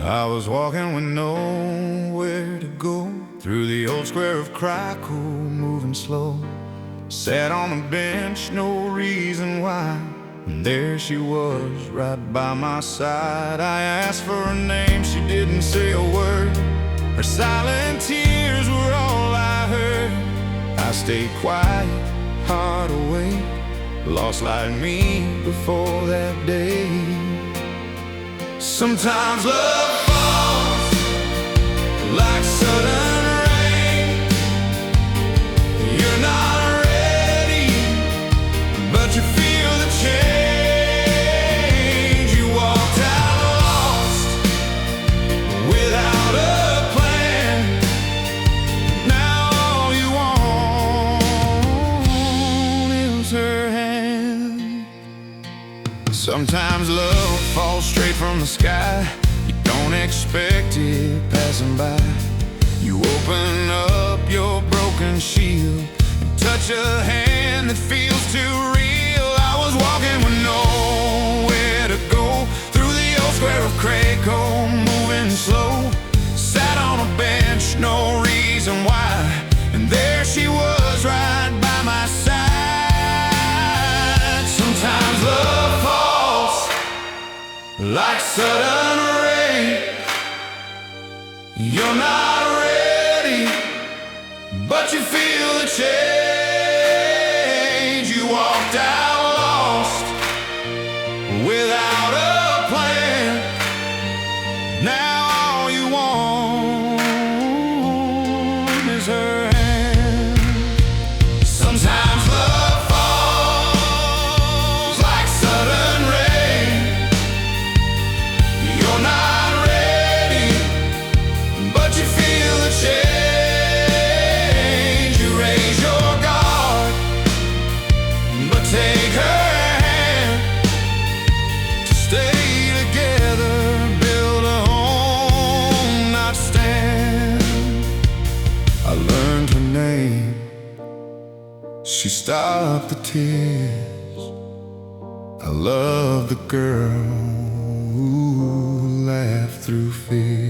I was walking with nowhere to go, through the old square of Cracow, moving slow. Sat on a bench, no reason why, and there she was, right by my side. I asked for her name, she didn't say a word. Her silent tears were all I heard. I stayed quiet, heart awake, lost like me before that day. Sometimes love falls like sudden rain. You're not ready, but you feel the change. You walked out lost, without a plan. Now all you want is her hand. Sometimes love falls straight from the sky. You don't expect it passing by. You open up your broken shield and touch a hand that feels too real. I was walking with nowhere to go, through the old square of Cracow, moving slow. Sat on a bench, no reason why, and there she was, right by my side. Sometimes love falls like sudden rain. You're not ready, but you feel the change. You walked out lost, without a plan. Now all you want is her hand. Sometimes love falls like sudden rain. You're not ready, but you feel the change. You raise your guard, but take her hand. To stay together, build a home, not stand. I learned her name, she stopped the tears. I love the girl who laughed through fear.